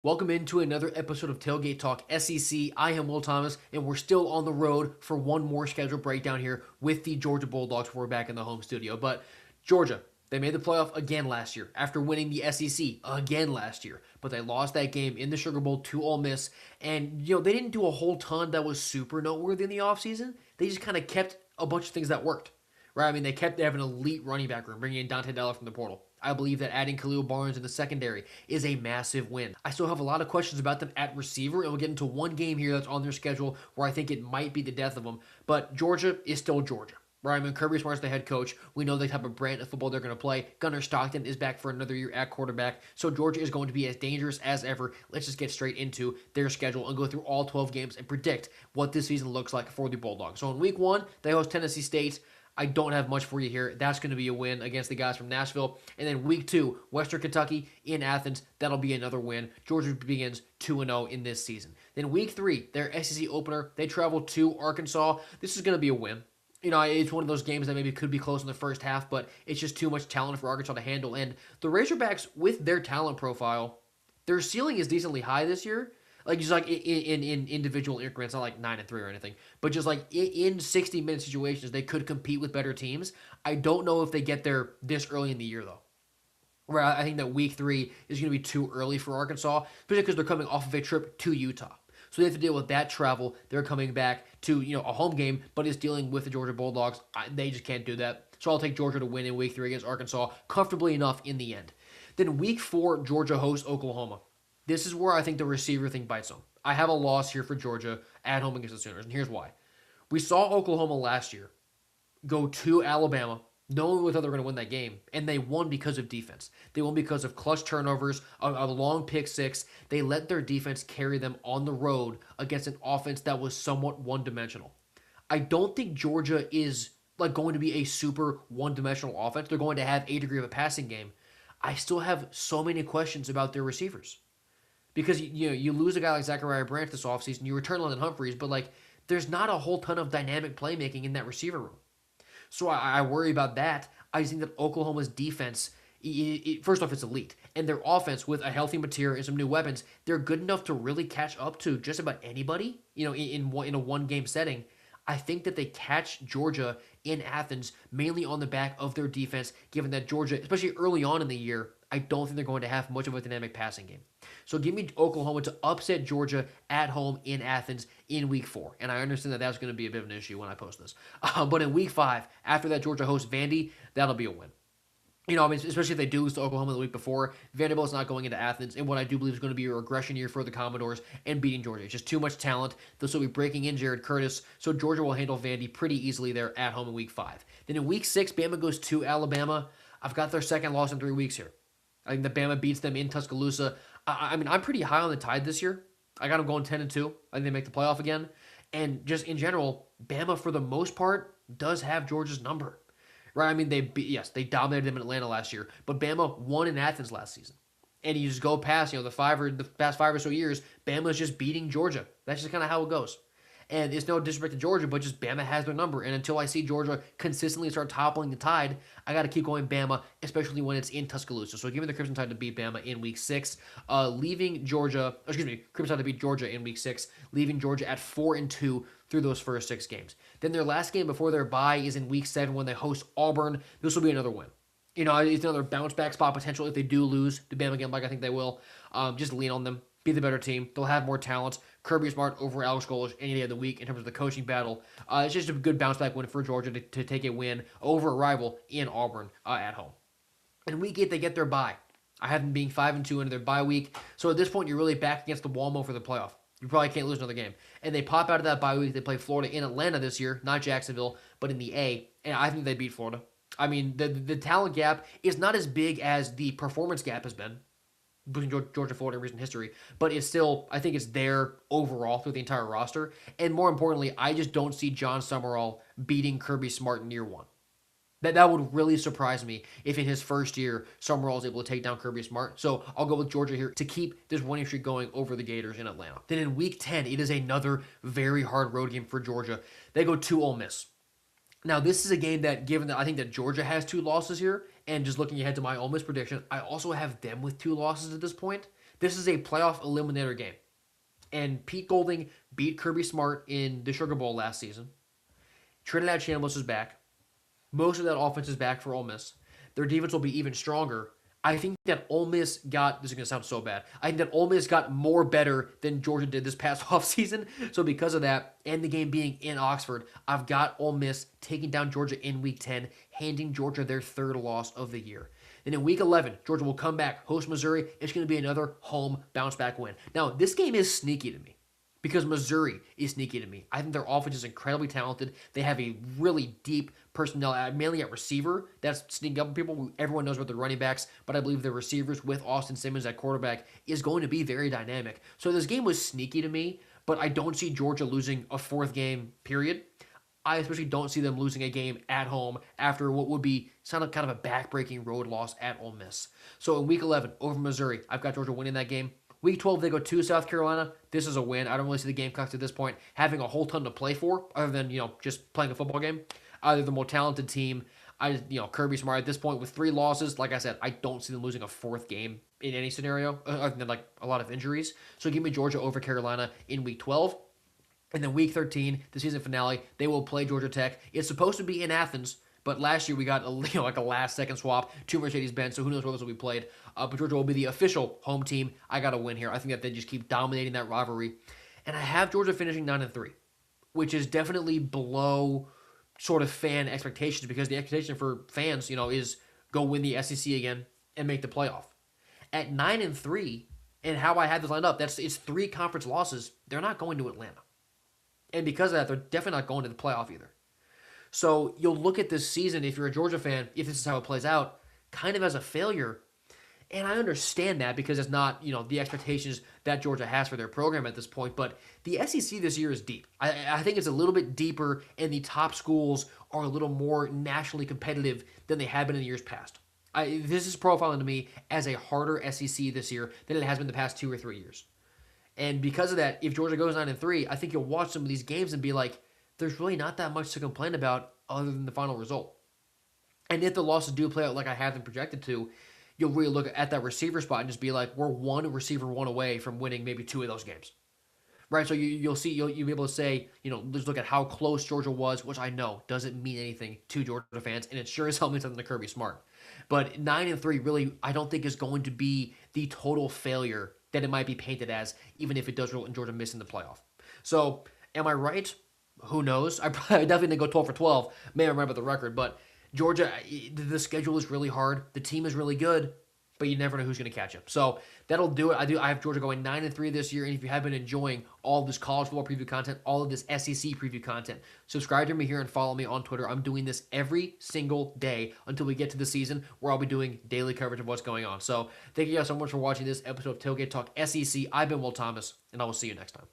Welcome into another episode of Tailgate Talk SEC. I am Will Thomas, and we're still on the road for one more scheduled breakdown here with the Georgia Bulldogs before we're back in the home studio. But Georgia, they made the playoff again last year after winning the SEC again last year. But they lost that game in the Sugar Bowl to Ole Miss. And, they didn't do a whole ton that was super noteworthy in the offseason. They just kind of kept a bunch of things that worked. Right? I mean, they kept having an elite running back room, bringing in Dante Della from the portal. I believe that adding Khalil Barnes in the secondary is a massive win. I still have a lot of questions about them at receiver, and we'll get into one game here that's on their schedule where I think it might be the death of them. But Georgia is still Georgia. Right? I mean, Kirby Smart's the head coach. We know the type of brand of football they're going to play. Gunnar Stockton is back for another year at quarterback. So Georgia is going to be as dangerous as ever. Let's just get straight into their schedule and go through all 12 games and predict what this season looks like for the Bulldogs. So in week one, they host Tennessee State. I don't have much for you here. That's going to be a win against the guys from Nashville. And then week two, Western Kentucky in Athens. That'll be another win. Georgia begins 2-0 in this season. Then week three, their SEC opener. They travel to Arkansas. This is going to be a win. It's one of those games that maybe could be close in the first half, but it's just too much talent for Arkansas to handle. And the Razorbacks, with their talent profile, their ceiling is decently high this year. In individual increments, not like 9-3 or anything, but just like in 60-minute situations, they could compete with better teams. I don't know if they get there this early in the year, though. Where I think that week three is going to be too early for Arkansas, especially because they're coming off of a trip to Utah. So they have to deal with that travel. They're coming back to a home game, but it's dealing with the Georgia Bulldogs. They just can't do that. So I'll take Georgia to win in week three against Arkansas comfortably enough in the end. Then week four, Georgia hosts Oklahoma. This is where I think the receiver thing bites them. I have a loss here for Georgia at home against the Sooners, and here's why. We saw Oklahoma last year go to Alabama, knowing whether they were going to win that game, and they won because of defense. They won because of clutch turnovers, a long pick six. They let their defense carry them on the road against an offense that was somewhat one-dimensional. I don't think Georgia is going to be a super one-dimensional offense. They're going to have a degree of a passing game. I still have so many questions about their receivers. Because you lose a guy like Zachariah Branch this offseason, you return London Humphreys, but there's not a whole ton of dynamic playmaking in that receiver room. So I worry about that. I just think that Oklahoma's defense, first off, it's elite. And their offense, with a healthy material and some new weapons, they're good enough to really catch up to just about anybody, in a one-game setting. I think that they catch Georgia in Athens mainly on the back of their defense, given that Georgia, especially early on in the year, I don't think they're going to have much of a dynamic passing game. So give me Oklahoma to upset Georgia at home in Athens in week four. And I understand that that's going to be a bit of an issue when I post this. But in week five, after that Georgia hosts Vandy, that'll be a win. Especially if they do lose to Oklahoma the week before, Vanderbilt's not going into Athens, and what I do believe is going to be a regression year for the Commodores and beating Georgia. It's just too much talent. They'll still be breaking in Jared Curtis, so Georgia will handle Vandy pretty easily there at home in week five. Then in week six, Bama goes to Alabama. I've got their second loss in 3 weeks here. I think the Bama beats them in Tuscaloosa. I'm pretty high on the Tide this year. I got them going 10-2. I think they make the playoff again. And just in general, Bama, for the most part, does have Georgia's number. Right? They dominated them in Atlanta last year, but Bama won in Athens last season. And you just go past, the past 5 or so years, Bama's just beating Georgia. That's just kind of how it goes. And it's no disrespect to Georgia, but just Bama has their number. And until I see Georgia consistently start toppling the Tide, I got to keep going Bama, especially when it's in Tuscaloosa. So give me the Crimson Tide to beat Bama in week six, Crimson Tide to beat Georgia in week six, leaving Georgia at 4-2 through those first 6 games. Then their last game before their bye is in week 7 when they host Auburn. This will be another win. It's another bounce back spot potential if they do lose to Bama again, like I think they will. Just lean on them. Be the better team. They'll have more talent. Kirby Smart over Alex Golesh any day of the week in terms of the coaching battle. It's just a good bounce back win for Georgia to take a win over a rival in Auburn at home. In week 8, they get their bye. I have them being 5-2 into their bye week. So at this point, you're really back against the wall for the playoff. You probably can't lose another game. And they pop out of that bye week. They play Florida in Atlanta this year, not Jacksonville, but in the A. And I think they beat Florida. The talent gap is not as big as the performance gap has been between Georgia, Florida in recent history, but it's still, I think it's there overall through the entire roster. And more importantly, I just don't see John Summerall beating Kirby Smart in year one. That would really surprise me if in his first year, Summerall is able to take down Kirby Smart. So I'll go with Georgia here to keep this winning streak going over the Gators in Atlanta. Then in week 10, it is another very hard road game for Georgia. They go to Ole Miss. Now, this is a game that, given that I think that Georgia has 2 losses here, and just looking ahead to my Ole Miss prediction, I also have them with 2 losses at this point. This is a playoff eliminator game. And Pete Golding beat Kirby Smart in the Sugar Bowl last season. Trinidad Chambliss is back. Most of that offense is back for Ole Miss. Their defense will be even stronger. I think that Ole Miss got, this is going to sound so bad, I think that Ole Miss got more better than Georgia did this past offseason. So because of that, and the game being in Oxford, I've got Ole Miss taking down Georgia in Week 10, handing Georgia their third loss of the year. Then in Week 11, Georgia will come back, host Missouri. It's going to be another home bounce-back win. Now, this game is sneaky to me because Missouri is sneaky to me. I think their offense is incredibly talented. They have a really deep personnel, mainly at receiver. That's sneaking up on people. Everyone knows about the running backs, but I believe the receivers with Austin Simmons at quarterback is going to be very dynamic. So this game was sneaky to me, but I don't see Georgia losing a fourth game, period. I especially don't see them losing a game at home after what would be kind of a back-breaking road loss at Ole Miss. So in Week 11, over Missouri, I've got Georgia winning that game. Week 12, they go to South Carolina. This is a win. I don't really see the Gamecocks at this point having a whole ton to play for other than, just playing a football game. Either the more talented team, Kirby Smart at this point with 3 losses. Like I said, I don't see them losing a fourth game in any scenario other than like a lot of injuries. So give me Georgia over Carolina in Week 12. And then Week 13, the season finale, they will play Georgia Tech. It's supposed to be in Athens, but last year we got like a last-second swap to Mercedes-Benz, so who knows where this will be played. But Georgia will be the official home team. I got to win here. I think that they just keep dominating that rivalry. And I have Georgia finishing 9-3, which is definitely below sort of fan expectations because the expectation for fans, is go win the SEC again and make the playoff. At 9-3, and how I had this lined up, it's 3 conference losses. They're not going to Atlanta. And because of that, they're definitely not going to the playoff either. So you'll look at this season, if you're a Georgia fan, if this is how it plays out, kind of as a failure. And I understand that because it's not, the expectations that Georgia has for their program at this point. But the SEC this year is deep. I think it's a little bit deeper, and the top schools are a little more nationally competitive than they have been in the years past. This is profiling to me as a harder SEC this year than it has been the past 2 or 3 years. And because of that, if Georgia goes 9-3, I think you'll watch some of these games and be like, there's really not that much to complain about other than the final result. And if the losses do play out like I have them projected to, you'll really look at that receiver spot and just be like, we're one receiver one away from winning maybe 2 of those games. Right? So you'll be able to say, just look at how close Georgia was, which I know doesn't mean anything to Georgia fans, and it sure as hell means something to Kirby Smart. But 9-3 really, I don't think is going to be the total failure that it might be painted as, even if it does result in Georgia missing the playoff. So, am I right? Who knows? I definitely didn't go 12 for 12. May remember the record, but Georgia, the schedule is really hard. The team is really good, but you never know who's going to catch up. So that'll do it. I have Georgia going 9-3 this year, and if you have been enjoying all of this college football preview content, all of this SEC preview content, subscribe to me here and follow me on Twitter. I'm doing this every single day until we get to the season, where I'll be doing daily coverage of what's going on. So thank you guys so much for watching this episode of Tailgate Talk SEC. I've been Will Thomas, and I will see you next time.